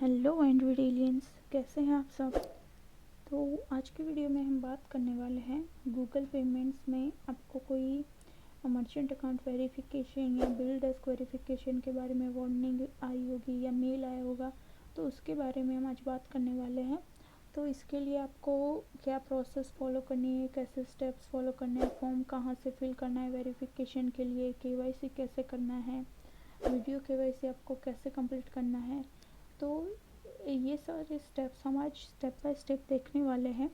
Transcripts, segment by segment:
Hello Android aliens, कैसे हैं आप सब। तो आज की वीडियो में हम बात करने वाले हैं गूगल पेमेंट्स में आपको कोई मर्चेंट अकाउंट वेरिफिकेशन या बिल डेस्क वेरिफिकेशन के बारे में वार्निंग आई होगी या मेल आया होगा, तो उसके बारे में हम आज बात करने वाले हैं। तो इसके लिए आपको क्या प्रोसेस फॉलो करनी है, कैसे स्टेप्स फॉलो करने हैं, फॉर्म कहाँ से फिल करना है वेरिफिकेशन के लिए, केवाईसी कैसे करना है, वीडियो केवाईसी आपको कैसे कंप्लीट करना है। तो ये सारे स्टेप्स हम आज स्टेप बाय स्टेप देखने वाले हैं।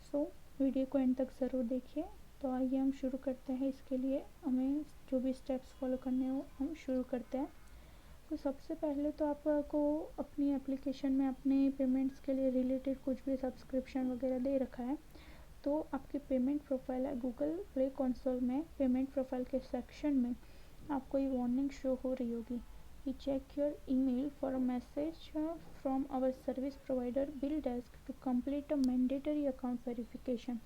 सो वीडियो को एंड तक ज़रूर देखिए। तो आइए हम शुरू करते हैं। इसके लिए हमें जो भी स्टेप्स फॉलो करने हो हम शुरू करते हैं। तो सबसे पहले तो आपको अपनी एप्लीकेशन में अपने पेमेंट्स के लिए रिलेटेड कुछ भी सब्सक्रिप्शन वगैरह दे रखा है, तो आपकी पेमेंट प्रोफाइल है गूगल प्ले कंसोल में पेमेंट प्रोफाइल के सेक्शन में आपको ये वार्निंग शो हो रही होगी कि check your email for a message from our service provider BillDesk to complete a mandatory account verification.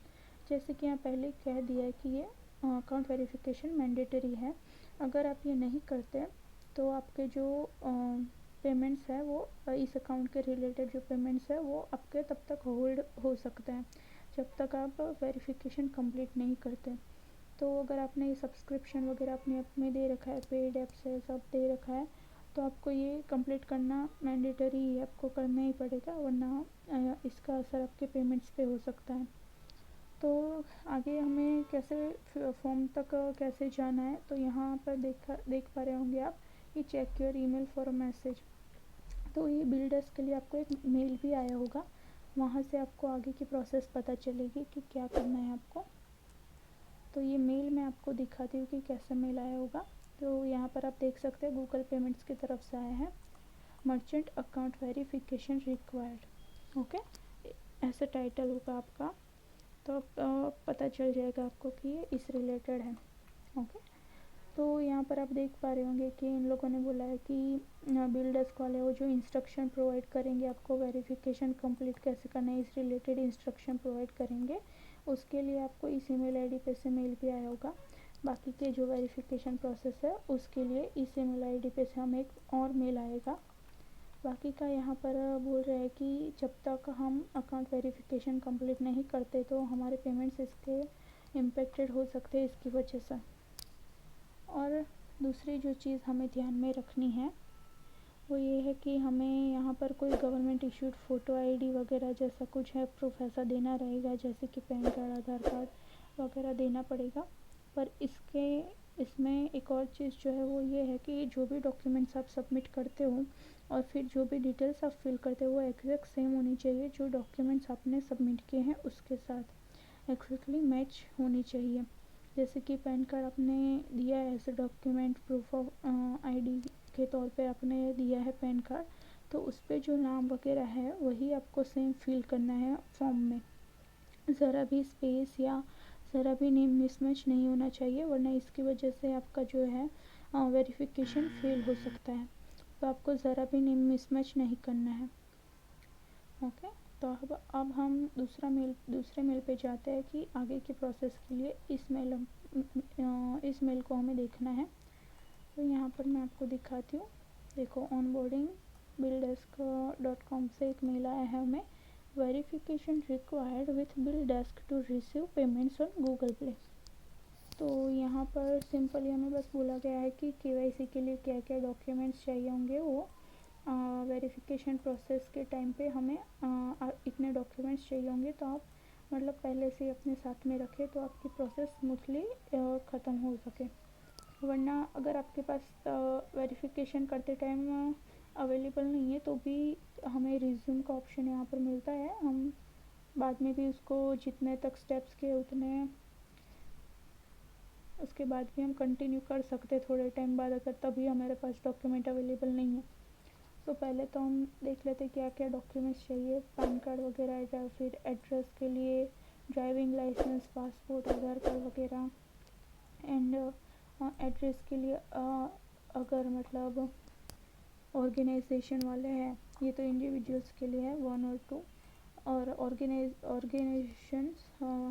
जैसे कि यहाँ पहले कह दिया है कि ये अकाउंट वेरिफिकेशन मैंडेटरी है। अगर आप ये नहीं करते तो आपके जो पेमेंट्स है वो इस अकाउंट के रिलेटेड जो पेमेंट्स है वो आपके तब तक होल्ड हो सकते हैं जब तक आप वेरिफिकेशन कंप्लीट नहीं करते। तो अगर आपने ये सब्सक्रिप्शन वगैरह अपने ऐप में दे रखा है, पेड ऐप्स है, सब दे रखा है, तो आपको ये कंप्लीट करना मैंडेटरी है, आपको करना ही पड़ेगा, वरना इसका असर आपके पेमेंट्स पे हो सकता है। तो आगे हमें कैसे फॉर्म तक कैसे जाना है, तो यहाँ पर देख पा रहे होंगे आप कि check your email for a message. तो ये बिल डेस्क के लिए आपको एक मेल भी आया होगा, वहाँ से आपको आगे की प्रोसेस पता चलेगी कि क्या करना है आपको। तो ये मेल मैं आपको दिखाती हूँ कि कैसा मेल आया होगा। तो यहाँ पर आप देख सकते हैं गूगल पेमेंट्स की तरफ से आया है, merchant account verification required. Okay, ऐसा टाइटल होगा आपका, तो पता चल जाएगा आपको कि ये इस रिलेटेड है। ओके, तो यहाँ पर आप देख पा रहे होंगे कि इन लोगों ने बोला है कि बिल डेस्क वाले वो जो इंस्ट्रक्शन प्रोवाइड करेंगे आपको वेरिफिकेशन कंप्लीट कैसे करना है, इस रिलेटेड इंस्ट्रक्शन प्रोवाइड करेंगे। उसके लिए आपको इस ईमेल आईडी पे से मेल भी आया होगा। बाकी के जो वेरिफिकेशन प्रोसेस है उसके लिए इस ईमेल आईडी पे से हमें एक और मेल आएगा। बाकी का यहाँ पर बोल रहे हैं कि जब तक हम अकाउंट वेरिफिकेशन कंप्लीट नहीं करते तो हमारे पेमेंट्स इसके इम्पेक्टेड हो सकते हैं इसकी वजह से। और दूसरी जो चीज़ हमें ध्यान में रखनी है वो ये है कि हमें यहाँ पर कोई गवर्नमेंट इशूड फ़ोटो आईडी वगैरह जैसा कुछ है प्रूफ ऐसा देना रहेगा, जैसे कि पैन कार्ड, आधार कार्ड वगैरह देना पड़ेगा। पर इसमें एक और चीज़ जो है वो ये है कि जो भी डॉक्यूमेंट्स आप सबमिट करते हो और फिर जो भी डिटेल्स आप फिल करते हो वो एग्जैक्ट सेम होनी चाहिए, जो डॉक्यूमेंट्स आपने सबमिट किए हैं उसके साथ एग्जैक्टली मैच होनी चाहिए। जैसे कि पैन कार्ड आपने दिया है as a document proof of ID के तौर पे आपने दिया है पैन कार्ड, तो उस पर जो नाम वगैरह है वही आपको सेम फिल करना है फॉर्म में। ज़रा भी स्पेस या ज़रा भी नेम मिसमैच नहीं होना चाहिए, वरना इसकी वजह से आपका जो है वेरिफिकेशन फेल हो सकता है। तो आपको ज़रा भी नेम मिसमैच नहीं करना है। ओके, तो अब हम दूसरे मेल पे जाते हैं कि आगे की प्रोसेस के लिए इस मेल को हमें देखना है। तो यहाँ पर मैं आपको दिखाती हूँ। देखो, ऑनबोर्डिंग billdesk.com से एक मेल आया है हमें, verification required with BillDesk to receive payments on Google Play. तो यहाँ पर सिंपली हमें बस बोला गया है कि केवाईसी के लिए क्या क्या डॉक्यूमेंट्स चाहिए होंगे, वो वेरिफिकेशन प्रोसेस के टाइम पे हमें इतने डॉक्यूमेंट्स चाहिए होंगे, तो आप मतलब पहले से अपने साथ में रखें तो आपकी प्रोसेस स्मूथली ख़त्म हो सके। वरना अगर आपके पास वेरिफिकेशन करते टाइम अवेलेबल नहीं है तो भी हमें रिज्यूम का ऑप्शन यहाँ पर मिलता है, हम बाद में भी उसको जितने तक स्टेप्स के उतने उसके बाद भी हम कंटिन्यू कर सकते थोड़े टाइम बाद, अगर तभी हमारे पास डॉक्यूमेंट अवेलेबल नहीं है। तो पहले तो हम देख लेते क्या क्या डॉक्यूमेंट्स चाहिए, पैन कार्ड वगैरह, या फिर एड्रेस के लिए ड्राइविंग लाइसेंस, पासपोर्ट, आधार कार्ड वगैरह। एंड एड्रेस के लिए अगर मतलब ऑर्गेनाइजेशन वाले हैं, ये तो इंडिविजुअल्स के लिए है 1 और 2, और ऑर्गेनाइजेशंस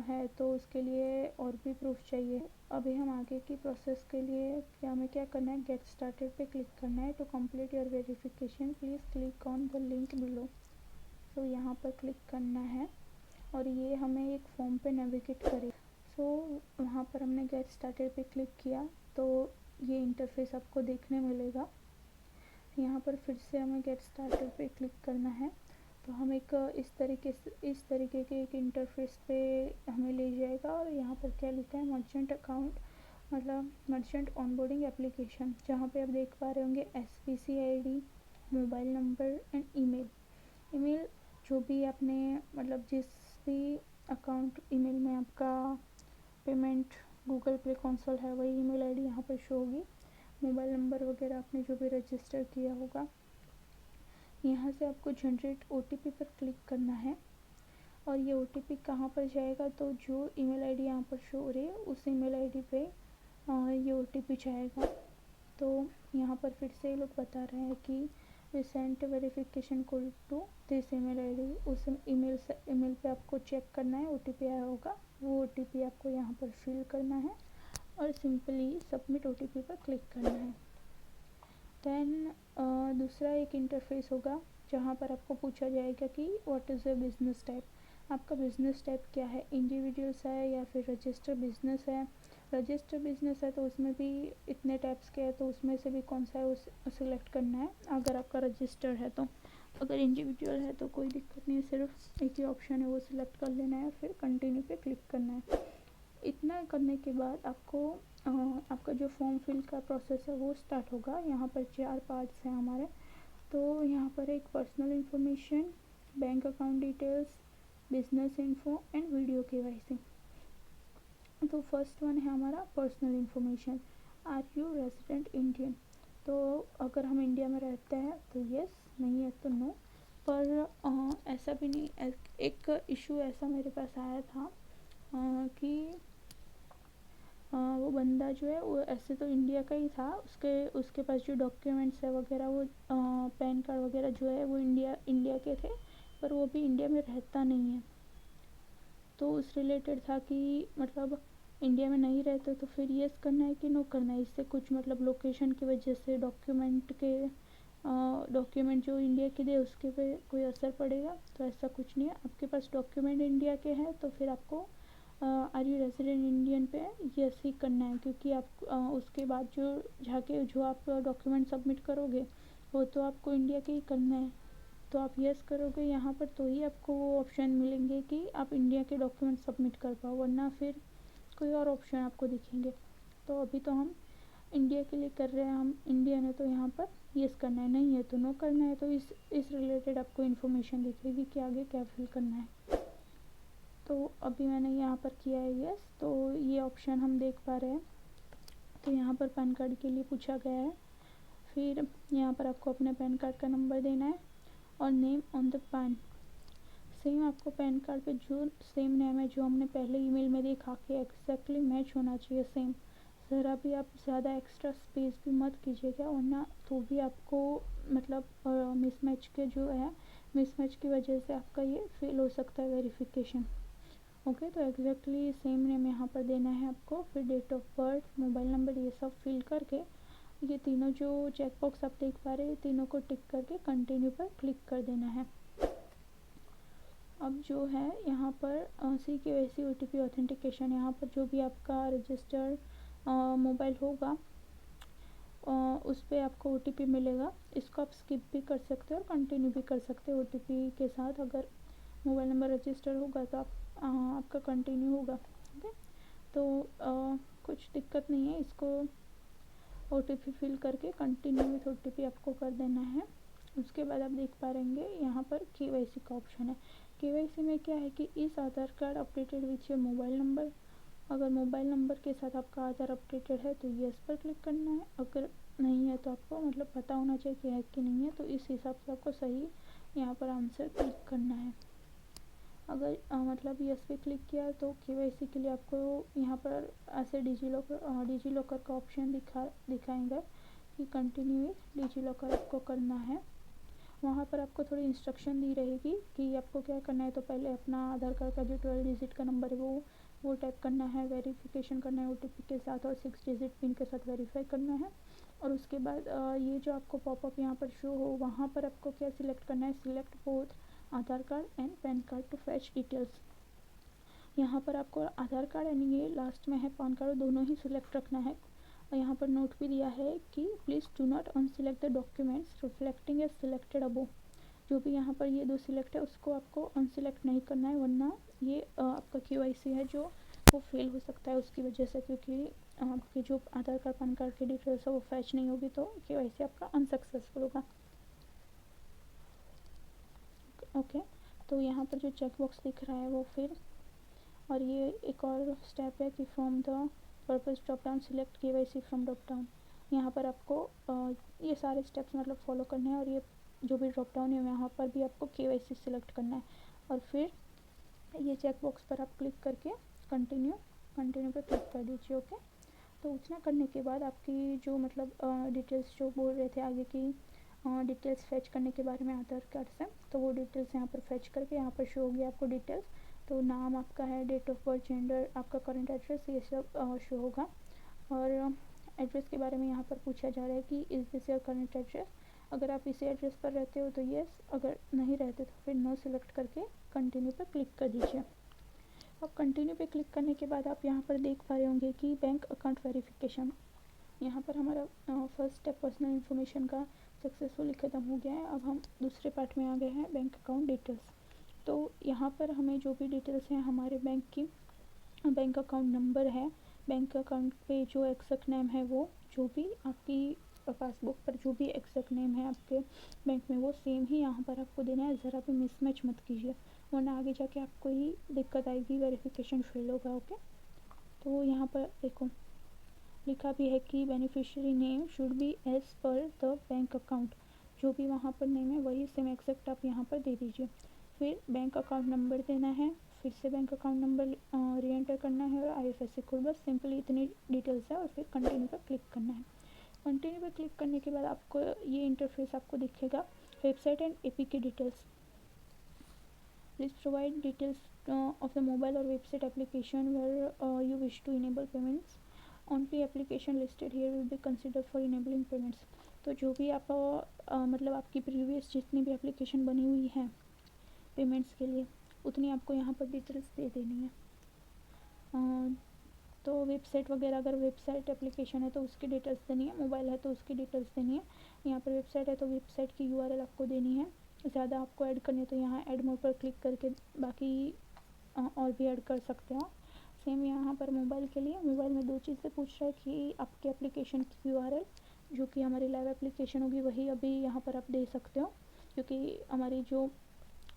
है तो उसके लिए और भी प्रूफ चाहिए। अभी हम आगे की प्रोसेस के लिए हमें क्या करना है, गेट स्टार्टेड पे क्लिक करना है। To complete your verification please click on the link below. तो यहाँ पर क्लिक करना है और ये हमें एक फॉर्म पे नेविगेट करेगा। सो वहाँ पर हमने गेट स्टार्टेड पे क्लिक किया तो ये इंटरफेस आपको देखने मिलेगा। यहाँ पर फिर से हमें गेट स्टार्टेड पे क्लिक करना है तो हम एक इस तरीके के एक इंटरफेस पे हमें ले जाएगा। और यहाँ पर क्या लिखा है, मर्चेंट अकाउंट मतलब मर्चेंट ऑनबोर्डिंग एप्लीकेशन, जहाँ पे आप देख पा रहे होंगे SPC ID, mobile number and email जो भी आपने मतलब जिस भी अकाउंट ईमेल में आपका पेमेंट गूगल पे कंसोल है वही ईमेल ID यहाँ पर शो होगी। मोबाइल नंबर वगैरह आपने जो भी रजिस्टर किया होगा। यहाँ से आपको जनरेट OTP पर क्लिक करना है और ये OTP कहाँ पर जाएगा, तो जो ईमेल ID यहाँ पर शो हो रही है उस ईमेल ID पे ये OTP जाएगा। तो यहाँ पर फिर से ये लोग बता रहे हैं कि we sent verification code to this email ID। उस ईमेल पे आपको चेक करना है, OTP आया होगा, वो OTP आपको यहाँ पर फिल करना है और सिंपली सबमिट OTP पर क्लिक करना है। देन दूसरा एक इंटरफेस होगा जहाँ पर आपको पूछा जाएगा कि what is your business type, आपका बिजनेस टाइप क्या है, इंडिविजुअल्स है या फिर रजिस्टर बिजनेस है। रजिस्टर बिजनेस है तो उसमें भी इतने टाइप्स के हैं तो उसमें से भी कौन सा है उस सिलेक्ट करना है अगर आपका रजिस्टर है तो। अगर इंडिविजुअल है तो कोई दिक्कत नहीं है, सिर्फ एक ही ऑप्शन है वो सिलेक्ट कर लेना है, फिर कंटिन्यू पे क्लिक करना है। इतना करने के बाद आपको आपका जो फॉर्म फिल का प्रोसेस है वो स्टार्ट होगा। यहाँ पर 4 पार्ट्स हैं हमारे। तो यहाँ पर एक personal information, bank account details, business info and video KYC। तो फर्स्ट वन है हमारा personal information, are you resident Indian. तो अगर हम इंडिया में रहते हैं तो यस, नहीं है तो नो। पर ऐसा भी नहीं, एक इशू ऐसा मेरे पास आया था कि वो बंदा जो है वो ऐसे तो इंडिया का ही था, उसके पास जो डॉक्यूमेंट्स है वगैरह वो पैन कार्ड वगैरह जो है वो इंडिया के थे, पर वो भी इंडिया में रहता नहीं है। तो उस रिलेटेड था कि मतलब इंडिया में नहीं रहते तो फिर येस करना है कि नो करना है। इससे कुछ मतलब लोकेशन की वजह से डॉक्यूमेंट जो इंडिया के दे उसके पे कोई असर पड़ेगा, तो ऐसा कुछ नहीं है। आपके पास डॉक्यूमेंट इंडिया के हैं तो फिर आपको आर यू रेजिडेंट इंडियन पे यस ही करना है, क्योंकि आप उसके बाद जो आप डॉक्यूमेंट सबमिट करोगे वो तो आपको इंडिया के ही करना है। तो आप यस करोगे यहाँ पर तो ही आपको वो ऑप्शन मिलेंगे कि आप इंडिया के डॉक्यूमेंट सबमिट कर पाओ, वरना फिर कोई और ऑप्शन आपको दिखेंगे। तो अभी तो हम इंडिया के लिए कर रहे हैं, हम इंडियन है तो यहाँ पर यस करना है, नहीं है तो नो करना है। तो इस रिलेटेड आपको इन्फॉर्मेशन दिखेगी कि आगे क्या फिल करना है। तो अभी मैंने यहाँ पर किया है यस, तो ये ऑप्शन हम देख पा रहे हैं। तो यहाँ पर पैन कार्ड के लिए पूछा गया है, फिर यहाँ पर आपको अपने पैन कार्ड का नंबर देना है और name on the pan. Same आपको पैन कार्ड पे जो सेम नेम है जो हमने पहले ईमेल में देखा कि एग्जैक्टली मैच होना चाहिए सेम। ज़रा भी आप ज़्यादा एक्स्ट्रा स्पेस भी मत कीजिएगा, वरना तो भी आपको मतलब मिसमैच की वजह से आपका ये फेल हो सकता है वेरिफिकेशन। ओके, तो एग्जैक्टली सेम नेम यहाँ पर देना है आपको। फिर date of birth, mobile number, ये सब फिल करके ये तीनों जो चेक बॉक्स आप देख पा रहे हैं तीनों को टिक करके कंटिन्यू पर क्लिक कर देना है। अब जो है यहाँ पर CKYC OTP ऑथेंटिकेशन, यहाँ पर जो भी आपका रजिस्टर्ड मोबाइल होगा उस पर आपको OTP मिलेगा। इसको आप स्किप भी कर सकते हो और कंटिन्यू भी कर सकते हो OTP के साथ। अगर मोबाइल नंबर रजिस्टर होगा तो आपका कंटिन्यू होगा। ओके, तो कुछ दिक्कत नहीं है, इसको OTP फिल करके कंटिन्यू विथ OTP आपको कर देना है। उसके बाद आप देख पा रहेंगे यहाँ पर KYC का ऑप्शन है। KYC में क्या है कि इस Aadhaar card updated with your mobile number. अगर मोबाइल नंबर के साथ आपका आधार अपडेटेड है तो यस पर क्लिक करना है, अगर नहीं है तो आपको मतलब पता होना चाहिए कि है कि नहीं है, तो इस हिसाब से आपको सही यहाँ पर आंसर क्लिक करना है। अगर मतलब यस पे क्लिक किया तो KYC के लिए आपको यहाँ पर ऐसे डिजी लॉकर का ऑप्शन दिखाएंगे कि कंटिन्यू विथ डिजी लॉकर आपको करना है। वहाँ पर आपको थोड़ी इंस्ट्रक्शन दी रहेगी कि आपको क्या करना है। तो पहले अपना आधार कार्ड का जो 12 डिजिट का नंबर है वो टाइप करना है, वेरिफिकेशन करना है OTP के साथ, और 6 डिजिट पिन के साथ वेरीफाई करना है। और उसके बाद ये जो आपको पॉपअप यहाँ पर शो हो, वहाँ पर आपको क्या सिलेक्ट करना है, select both Aadhaar card and PAN card to fetch details. यहाँ पर आपको आधार कार्ड एंड ये लास्ट में है पैन कार्ड, दोनों ही सिलेक्ट रखना है। और यहाँ पर नोट भी दिया है कि please do not unselect the documents reflecting as selected above. जो भी यहाँ पर ये दो सिलेक्ट है उसको आपको अनसिलेक्ट नहीं करना है, वरना ये आपका KYC है जो वो फेल हो सकता है उसकी वजह से, क्योंकि आपके जो आधार कार्ड पैन कार्ड की डिटेल्स है वो फैच नहीं होगी तो KYC आपका अनसक्सेसफुल होगा। ओके, तो यहाँ पर जो चेक बॉक्स दिख रहा है वो फिर, और ये एक और स्टेप है कि from the purpose drop down select KYC from drop down. यहाँ पर आपको ये सारे स्टेप्स मतलब फॉलो करने हैं, और ये जो भी ड्रॉप डाउन है यहाँ पर भी आपको KYC सिलेक्ट करना है। और फिर ये चेक बॉक्स पर आप क्लिक करके कंटिन्यू पर क्लिक कर दीजिए। ओके, तो उतना करने के बाद आपकी जो मतलब डिटेल्स जो बोल रहे थे आगे की डिटेल्स फैच करने के बारे में आधार कार्ड से, तो वो डिटेल्स यहाँ पर फैच करके यहाँ पर शो होगी आपको डिटेल्स। तो नाम आपका है, डेट ऑफ बर्थ, जेंडर, आपका करंट एड्रेस, ये सब शो होगा। और एड्रेस के बारे में यहाँ पर पूछा जा रहा है कि is this your current address. अगर आप इसी एड्रेस पर रहते हो तो येस, अगर नहीं रहते तो फिर नो सिलेक्ट करके कंटिन्यू पर क्लिक कर दीजिए। अब कंटिन्यू पे क्लिक करने के बाद आप यहाँ पर देख पा रहे होंगे कि बैंक अकाउंट वेरिफिकेशन, यहाँ पर हमारा फर्स्ट स्टेप पर्सनल इन्फॉर्मेशन का सक्सेसफुली ख़त्म हो गया है। अब हम दूसरे पार्ट में आ गए हैं, बैंक अकाउंट डिटेल्स। तो यहाँ पर हमें जो भी डिटेल्स हैं हमारे बैंक की, बैंक अकाउंट नंबर है, बैंक अकाउंट पे जो एग्जैक्ट नेम है, वो जो भी आपकी पासबुक पर जो भी एग्जैक्ट नेम है आपके बैंक में वो सेम ही यहाँ पर आपको देना है। ज़रा भी मिसमैच मत कीजिए, वरना आगे जाके आपको ही दिक्कत आएगी, वेरिफिकेशन फेल होगा। ओके, तो यहाँ पर देखो लिखा भी है कि beneficiary name should be as per the bank account, जो भी वहाँ पर नेम है वही सेम एग्जैक्ट आप यहाँ पर दे दीजिए। फिर बैंक अकाउंट नंबर देना है, फिर से बैंक अकाउंट नंबर री एंटर करना है, और IFSC कोड, बस सिंपली इतनी डिटेल्स है। और फिर कंटिन्यू पर क्लिक करना है। कंटिन्यू पर क्लिक करने के बाद आपको ये इंटरफेस आपको दिखेगा, website and APK details. Please provide details of the mobile और website application where you wish to enable payments. Only application listed here will be consider for enabling payments. तो जो भी आप मतलब आपकी प्रीवियस जितनी भी एप्लीकेशन बनी हुई है पेमेंट्स के लिए, उतनी आपको यहाँ पर डिटेल्स दे देनी है। तो वेबसाइट वगैरह, अगर वेबसाइट एप्लीकेशन है तो उसकी डिटेल्स देनी है, मोबाइल है तो उसकी डिटेल्स देनी है। यहाँ पर वेबसाइट है तो वेबसाइट की URL आपको देनी है। ज़्यादा आपको ऐड करनी है तो यहाँ ऐड मोड पर क्लिक करके बाकी और भी ऐड कर सकते हो। सेम यहाँ पर मोबाइल के लिए, मोबाइल में दो चीज़ें पूछ रहा है कि आपके एप्लीकेशन की URL, जो कि हमारी लाइव एप्लीकेशन होगी वही अभी यहाँ पर आप दे सकते हो, क्योंकि हमारी जो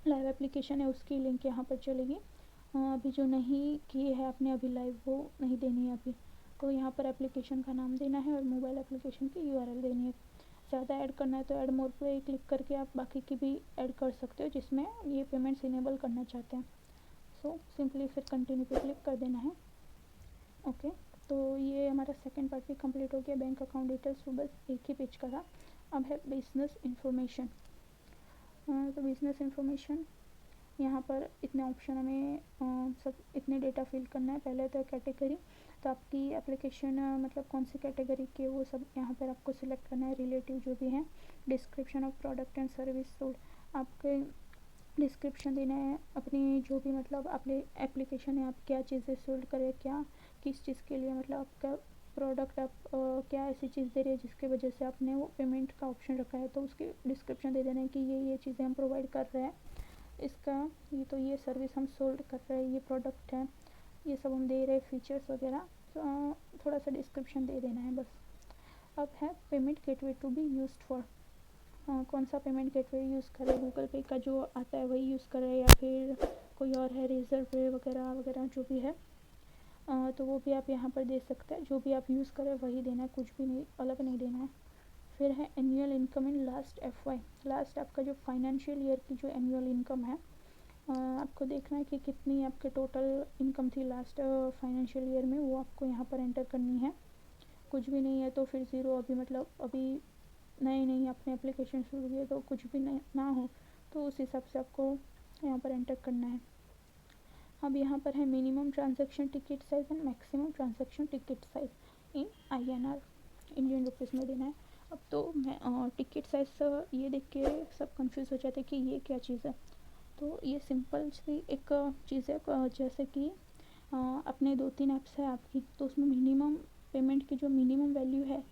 लाइव एप्लीकेशन है उसकी लिंक यहाँ पर चलेगी। अभी जो नहीं की है आपने अभी लाइव, वो नहीं देनी है अभी। तो यहाँ पर एप्लीकेशन का नाम देना है और मोबाइल एप्लीकेशन की URL देनी है। ज़्यादा ऐड करना है तो ऐड मोड पे क्लिक करके आप बाकी की भी ऐड कर सकते हो जिसमें ये पेमेंट्स इनेबल करना चाहते हैं। सो सिंपली फिर कंटिन्यू पे क्लिक कर देना है। ओके, तो ये हमारा सेकेंड पार्ट भी कंप्लीट हो गया। बैंक अकाउंट डिटेल्स तो बस एक ही पेज का था। अब है बिजनेस इन्फॉर्मेशन। तो बिजनेस इन्फॉर्मेशन, यहाँ पर इतने ऑप्शन हमें सब इतने डेटा फिल करना है। पहले तो कैटेगरी, तो आपकी एप्लीकेशन मतलब कौन सी कैटेगरी की है वो सब यहाँ पर आपको सिलेक्ट करना है, रिलेटिव जो भी है। Description of product and service sold, आपके डिस्क्रिप्शन देना है अपनी जो भी मतलब आपने एप्लीकेशन है, आप क्या चीज़ें सोल्ड करें, क्या किस चीज़ के लिए, मतलब आपका प्रोडक्ट आप क्या ऐसी चीज़ दे रही है जिसकी वजह से आपने वो पेमेंट का ऑप्शन रखा है, तो उसकी डिस्क्रिप्शन दे देना है कि ये चीज़ें हम प्रोवाइड कर रहे हैं, इसका ये सर्विस हम सोल्ड कर रहे हैं, ये प्रोडक्ट है, ये सब हम दे रहे हैं, फीचर्स वगैरह। तो थोड़ा सा डिस्क्रिप्शन दे देना है बस। अब है payment gateway to be used for, कौन सा पेमेंट गेटवे यूज़ करें, गूगल पे का जो आता है वही यूज़ करें या फिर कोई और है, रेजर पे वगैरह वगैरह जो भी है। तो वो भी आप यहाँ पर दे सकते हैं, जो भी आप यूज़ करें वही देना है, कुछ भी नहीं अलग नहीं देना है। फिर है annual income in last FY, last आपका जो फाइनेंशियल ईयर की जो एनुअल इनकम है, आपको देखना है कि कितनी आपके टोटल इनकम थी लास्ट फाइनेंशियल ईयर में, वो आपको यहाँ पर एंटर करनी है। कुछ भी नहीं है तो फिर ज़ीरो, अभी मतलब अभी नए नई आपने एप्लीकेशन शुरू किए तो कुछ भी ना हो, तो उस हिसाब से आपको यहाँ पर एंटर करना है। अब यहाँ पर है minimum transaction ticket size and maximum transaction ticket size in INR, Indian rupees में देना है। अब तो मैं टिकट साइज ये देख के सब कंफ्यूज हो जाते हैं कि ये क्या चीज़ है। तो ये सिंपल सी एक चीज़ है, जैसे कि अपने 2-3 ऐप्स है आपकी, तो उसमें मिनिमम पेमेंट की जो मिनिमम वैल्यू है,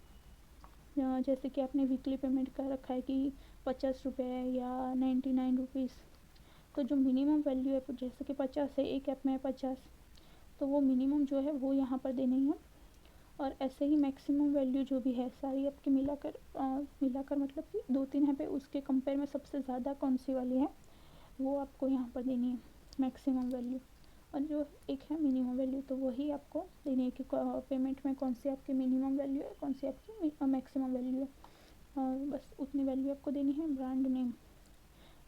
जैसे कि आपने वीकली पेमेंट कर रखा है कि 50 रुपये या 99 रुपीज़, तो जो मिनिमम वैल्यू है जैसे कि 50 है, एक ऐप में है 50, तो वो मिनिमम जो है वो यहाँ पर देनी है। और ऐसे ही मैक्सिमम वैल्यू जो भी है सारी आपकी मिलाकर मतलब कि 2-3 है पे उसके कंपेयर में सबसे ज़्यादा कौन सी वाली है वो आपको यहाँ पर देनी है मैक्सिमम वैल्यू। और जो एक है मिनिमम वैल्यू, तो वही आपको देनी है कि पेमेंट में कौन सी आपकी मिनिमम वैल्यू है, कौन सी आपकी मैक्सिमम वैल्यू है। और बस उतनी वैल्यू आपको देनी है। ब्रांड नेम,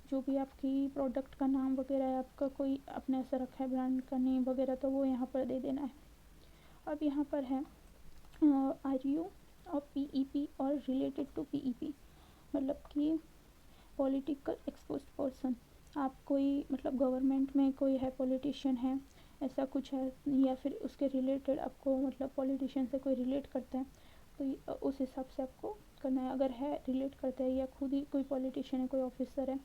जो भी आपकी प्रोडक्ट का नाम वगैरह है, आपका कोई अपने ऐसा रखा है ब्रांड का नेम वगैरह, तो वो यहाँ पर दे देना है। अब यहाँ पर है आर यू और PEP और रिलेटेड टू PEP, मतलब कि पॉलिटिकल एक्सपोज पर्सन, आप कोई मतलब गवर्नमेंट में कोई है, पॉलिटिशियन है, ऐसा कुछ है, या फिर उसके रिलेटेड आपको मतलब पॉलिटिशियन से कोई रिलेट करता है, तो उस हिसाब से आपको करना है। अगर है रिलेट करता है या खुद ही कोई पॉलिटिशियन है, कोई ऑफिसर है,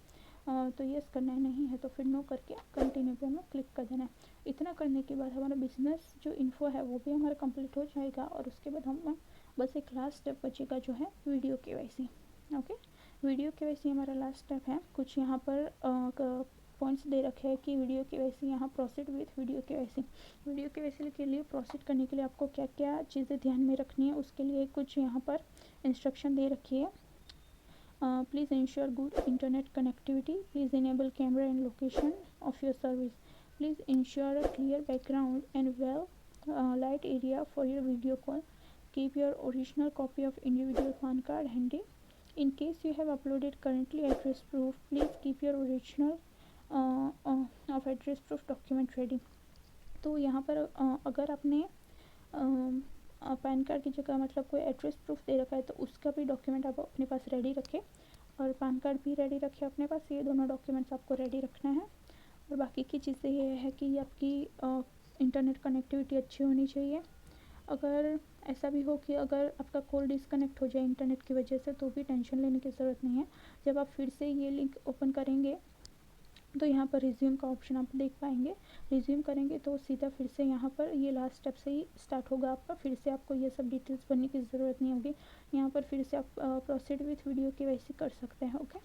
तो यस करना है, नहीं है तो फिर नो करके कंटिन्यू पे हमें क्लिक कर देना है। इतना करने के बाद हमारा बिजनेस जो इन्फो है वो भी हमारा कंप्लीट हो जाएगा। और उसके बाद हम बस एक लास्ट स्टेप बचेगा जो है video KYC। Okay, video KYC हमारा लास्ट स्टेप है। कुछ यहाँ पर पॉइंट्स दे रखे हैं कि वीडियो KYC यहाँ proceed with video KYC। Video KYC के लिए प्रोसीड करने के लिए आपको क्या क्या चीज़ें ध्यान में रखनी है, उसके लिए कुछ यहाँ पर इंस्ट्रक्शन दे रखी है। Please ensure good internet connectivity. Please enable camera and location of your service. Please ensure a clear background and well light area for your video call. Keep your original copy of individual PAN card handy. In case you have uploaded currently address proof, please keep your original of address proof document ready. तो यहाँ पर अगर आपने pan card की जगह मतलब कोई address proof दे रखा है तो उसका भी डॉक्यूमेंट आप अपने पास रेडी रखें, और पैन कार्ड भी रेडी रखें अपने पास। ये दोनों डॉक्यूमेंट्स आपको रेडी रखना है। और बाकी की चीज़ें ये है कि आपकी इंटरनेट कनेक्टिविटी अच्छी होनी चाहिए। अगर ऐसा भी हो कि अगर आपका कॉल डिस्कनेक्ट हो जाए इंटरनेट की वजह से, तो भी टेंशन लेने की ज़रूरत नहीं है। जब आप फिर से ये लिंक ओपन करेंगे तो यहाँ पर रिज्यूम का ऑप्शन आप देख पाएंगे। रिज्यूम करेंगे तो सीधा फिर से यहाँ पर ये लास्ट स्टेप से ही स्टार्ट होगा आपका। फिर से आपको ये सब डिटेल्स भरने की ज़रूरत नहीं होगी। यहाँ पर फिर से आप प्रोसीड विथ वीडियो KYC कर सकते हैं। ओके,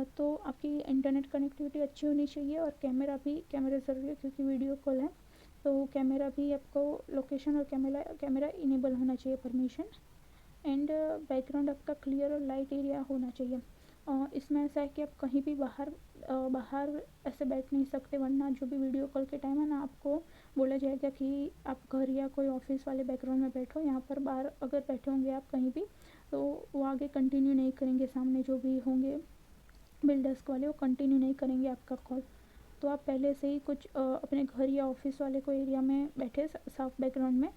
तो आपकी इंटरनेट कनेक्टिविटी अच्छी होनी चाहिए, और कैमरा ज़रूरी है क्योंकि वीडियो कॉल है, तो कैमरा भी आपको लोकेशन और कैमरा इनेबल होना चाहिए, परमिशन। एंड बैकग्राउंड आपका क्लियर और लाइट एरिया होना चाहिए। इसमें ऐसा है कि आप कहीं भी बाहर ऐसे बैठ नहीं सकते, वरना जो भी वीडियो कॉल के टाइम है ना, आपको बोला जाएगा कि आप घर या कोई ऑफिस वाले बैकग्राउंड में बैठो। यहाँ पर बाहर अगर बैठे होंगे आप कहीं भी, तो वो आगे कंटिन्यू नहीं करेंगे। सामने जो भी होंगे बिल्डर्स वाले, वो कंटिन्यू नहीं करेंगे आपका कॉल। तो आप पहले से ही कुछ अपने घर या ऑफिस वाले को एरिया में बैठे साफ बैकग्राउंड में।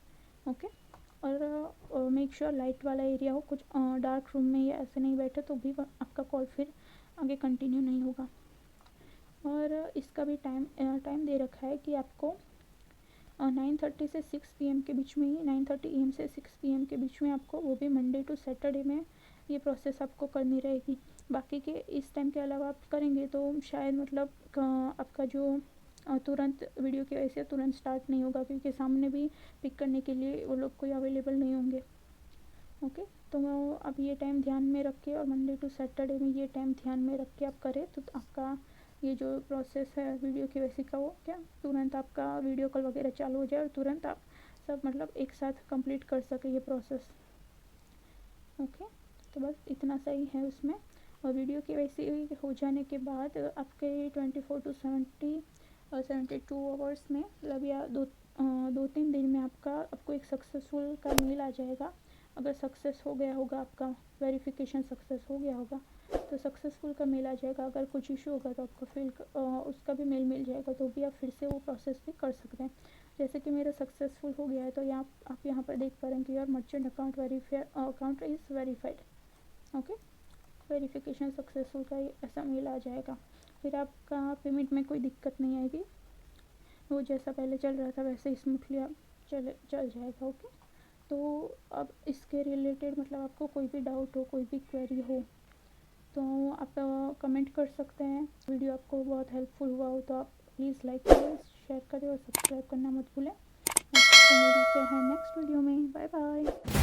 ओके, और मेक श्योर लाइट वाला एरिया हो, कुछ डार्क रूम में या ऐसे नहीं बैठे तो भी आपका कॉल फिर आगे कंटिन्यू नहीं होगा। और इसका भी टाइम दे रखा है कि आपको 9:30 से 6 PM के बीच में ही, 9:30 AM से 6 PM के बीच में आपको, वो भी मंडे टू सैटरडे में ये प्रोसेस आपको करनी रहेगी। बाकी के इस टाइम के अलावा आप करेंगे तो शायद मतलब आपका जो तुरंत वीडियो KYC तुरंत स्टार्ट नहीं होगा, क्योंकि सामने भी पिक करने के लिए वो लोग कोई अवेलेबल नहीं होंगे। ओके, तो अब ये टाइम ध्यान में रख के, और मंडे टू सैटरडे में ये टाइम ध्यान में रख के आप करें, तो आपका ये जो प्रोसेस है वीडियो KYC का, वो क्या तुरंत आपका वीडियो कॉल वगैरह चालू हो जाए और तुरंत आप सब मतलब एक साथ कंप्लीट कर सके ये प्रोसेस। ओके, तो बस इतना सही है उसमें। और वीडियो KYC हो जाने के बाद आपके 24 to 72 आवर्स में, मतलब या 2-3 दिन में आपको एक सक्सेसफुल का मेल आ जाएगा। अगर सक्सेस हो गया होगा, आपका वेरिफिकेशन सक्सेस हो गया होगा तो सक्सेसफुल का मेल आ जाएगा। अगर कुछ इशू होगा तो आपको फिर उसका भी मेल मिल जाएगा, तो भी आप फिर से वो प्रोसेस भी कर सकते हैं। जैसे कि मेरा सक्सेसफुल हो गया है, तो आप यहाँ पर देख पा रहे हैं कि your merchant account is verified. Verification successful का ऐसा मेल आ जाएगा। फिर आपका पेमेंट में कोई दिक्कत नहीं आएगी, वो जैसा पहले चल रहा था वैसे ही स्मूथली आप चल जाएगा। ओके, तो अब इसके रिलेटेड मतलब आपको कोई भी डाउट हो, कोई भी क्वेरी हो तो आप कमेंट कर सकते हैं। वीडियो आपको बहुत हेल्पफुल हुआ हो तो आप प्लीज़ लाइक करें, शेयर करें और सब्सक्राइब करना मत भूलें। तो मिलते हैं नेक्स्ट वीडियो में। Bye bye.